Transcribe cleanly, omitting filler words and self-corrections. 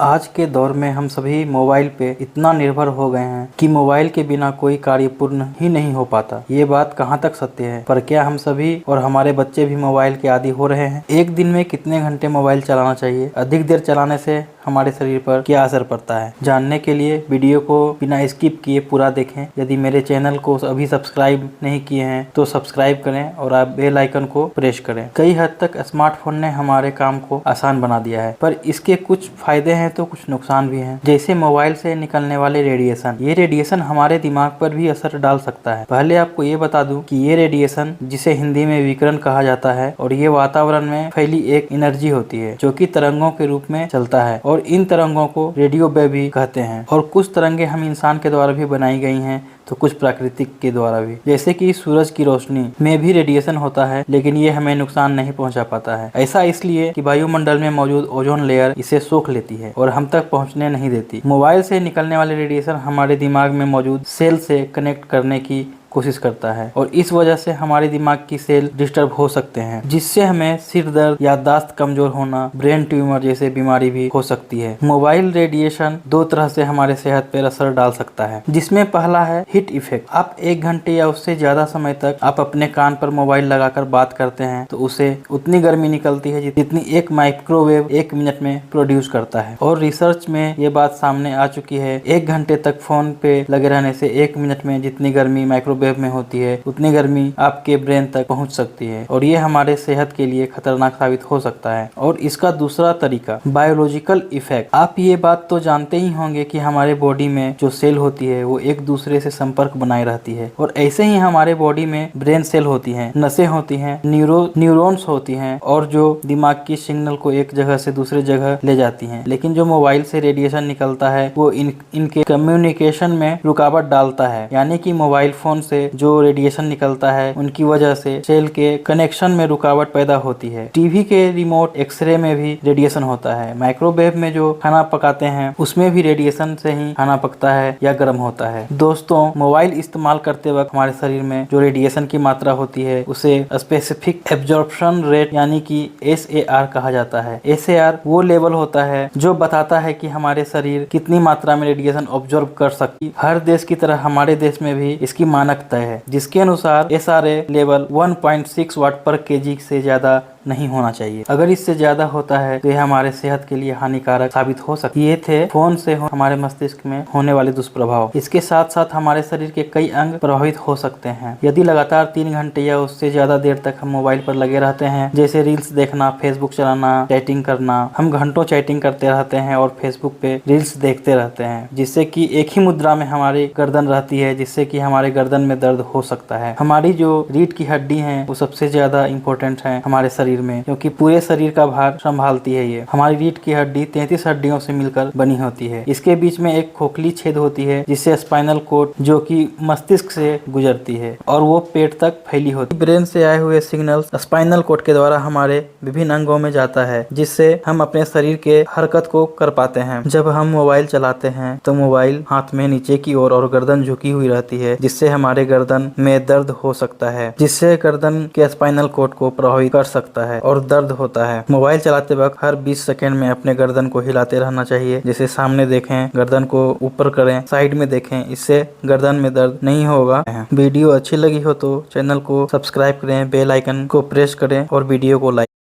आज के दौर में हम सभी मोबाइल पे इतना निर्भर हो गए हैं कि मोबाइल के बिना कोई कार्य पूर्ण ही नहीं हो पाता। ये बात कहाँ तक सत्य है? पर क्या हम सभी और हमारे बच्चे भी मोबाइल के आदी हो रहे हैं? एक दिन में कितने घंटे मोबाइल चलाना चाहिए? अधिक देर चलाने से हमारे शरीर पर क्या असर पड़ता है? जानने के लिए वीडियो को बिना स्किप किए पूरा देखें। यदि मेरे चैनल को अभी सब्सक्राइब नहीं किए हैं तो सब्सक्राइब करें और आप बेल आइकन को प्रेस करें। कई हद तक स्मार्टफोन ने हमारे काम को आसान बना दिया है, पर इसके कुछ फायदे हैं तो कुछ नुकसान भी हैं। जैसे मोबाइल से निकलने वाले रेडिएशन, ये रेडिएशन हमारे दिमाग पर भी असर डाल सकता है। पहले आपको ये बता दूं कि ये रेडिएशन, जिसे हिंदी में विकिरण कहा जाता है, और ये वातावरण में फैली एक एनर्जी होती है जो कि तरंगों के रूप में चलता है, और इन तरंगों को रेडियो वेव भी कहते हैं। और कुछ तरंगे हम इंसान के द्वारा भी बनाई गई हैं तो कुछ प्राकृतिक के द्वारा भी। जैसे कि सूरज की रोशनी में भी रेडिएशन होता है, लेकिन ये हमें नुकसान नहीं पहुंचा पाता है। ऐसा इसलिए कि वायुमंडल में मौजूद ओजोन लेयर इसे सोख लेती है और हम तक पहुंचने नहीं देती। मोबाइल से निकलने वाले रेडिएशन हमारे दिमाग में मौजूद सेल से कनेक्ट करने की कोशिश करता है, और इस वजह से हमारे दिमाग की सेल डिस्टर्ब हो सकते हैं, जिससे हमें सिर दर्द, याददाश्त कमजोर होना, ब्रेन ट्यूमर जैसे बीमारी भी हो सकती है। मोबाइल रेडिएशन दो तरह से हमारे सेहत पर असर डाल सकता है, जिसमें पहला है हीट इफेक्ट। आप 1 घंटे या उससे ज्यादा समय तक आप अपने कान पर मोबाइल लगाकर बात करते हैं तो उसे उतनी गर्मी निकलती है जितनी एक माइक्रोवेव 1 मिनट में प्रोड्यूस करता है। और रिसर्च में ये बात सामने आ चुकी है, 1 घंटे तक फोन पे लगे रहने से 1 मिनट में जितनी गर्मी माइक्रोवेव में होती है उतनी गर्मी आपके ब्रेन तक पहुंच सकती है, और ये हमारे सेहत के लिए खतरनाक साबित हो सकता है। और इसका दूसरा तरीका बायोलॉजिकल इफेक्ट। आप ये बात तो जानते ही होंगे कि हमारे बॉडी में जो सेल होती है वो एक दूसरे से संपर्क बनाए रहती है, और ऐसे ही हमारे बॉडी में ब्रेन सेल होती हैं, नसें होती हैं, न्यूरॉन्स होती हैं, और जो दिमाग की सिग्नल को एक जगह से दूसरे जगह ले जाती हैं। लेकिन जो मोबाइल से रेडिएशन निकलता है वो इनके कम्युनिकेशन में रुकावट डालता है, यानी कि मोबाइल फोन से जो रेडिएशन निकलता है उनकी वजह से सेल के कनेक्शन में रुकावट पैदा होती है। टीवी के रिमोट, एक्सरे में भी रेडिएशन होता है। माइक्रोवेव में जो खाना पकाते हैं उसमें भी रेडिएशन से ही खाना पकता है या गर्म होता है। दोस्तों, मोबाइल इस्तेमाल करते वक्त हमारे शरीर में जो रेडिएशन की मात्रा होती है उसे स्पेसिफिक एब्जॉर्प्शन रेट यानी कि SAR कहा जाता है। SAR वो लेवल होता है जो बताता है कि हमारे शरीर कितनी मात्रा में रेडिएशन ऑब्जर्व कर सकती। हर देश की तरह हमारे देश में भी इसकी मानक तय है, जिसके अनुसार SRA लेवल 1.6 वाट पर kg से ज्यादा नहीं होना चाहिए। अगर इससे ज्यादा होता है तो यह हमारे सेहत के लिए हानिकारक साबित हो सकता है। ये थे फोन से हमारे मस्तिष्क में होने वाले दुष्प्रभाव। इसके साथ साथ हमारे शरीर के कई अंग प्रभावित हो सकते हैं यदि लगातार 3 घंटे या उससे ज्यादा देर तक हम मोबाइल पर लगे रहते हैं। जैसे रील्स देखना, फेसबुक चलाना, चैटिंग करना। हम घंटों चैटिंग करते रहते हैं और फेसबुक पे रील्स देखते रहते हैं, जिससे कि एक ही मुद्रा में हमारी गर्दन रहती है, जिससे कि हमारे गर्दन में दर्द हो सकता है। हमारी जो रीढ़ की हड्डी है वो सबसे ज्यादा इंपॉर्टेंट है हमारे शरीर में, क्योंकि पूरे शरीर का भार संभालती है। ये हमारी रीढ़ की हड्डी 33 हड्डियों से मिलकर बनी होती है। इसके बीच में एक खोखली छेद होती है जिससे स्पाइनल कोड, जो कि मस्तिष्क से गुजरती है, और वो पेट तक फैली होती है। ब्रेन से आए हुए सिग्नल्स स्पाइनल कोड के द्वारा हमारे विभिन्न अंगों में जाता है, जिससे हम अपने शरीर के हरकत को कर पाते हैं। जब हम मोबाइल चलाते हैं तो मोबाइल हाथ में नीचे की ओर और गर्दन झुकी हुई रहती है, जिससे हमारे गर्दन में दर्द हो सकता है, जिससे गर्दन के स्पाइनल कोड को प्रभावित कर सकता है और दर्द होता है। मोबाइल चलाते वक्त हर 20 सेकंड में अपने गर्दन को हिलाते रहना चाहिए। जैसे सामने देखें, गर्दन को ऊपर करें, साइड में देखें, इससे गर्दन में दर्द नहीं होगा। वीडियो अच्छी लगी हो तो चैनल को सब्सक्राइब करें, बेल आइकन को प्रेस करें और वीडियो को लाइक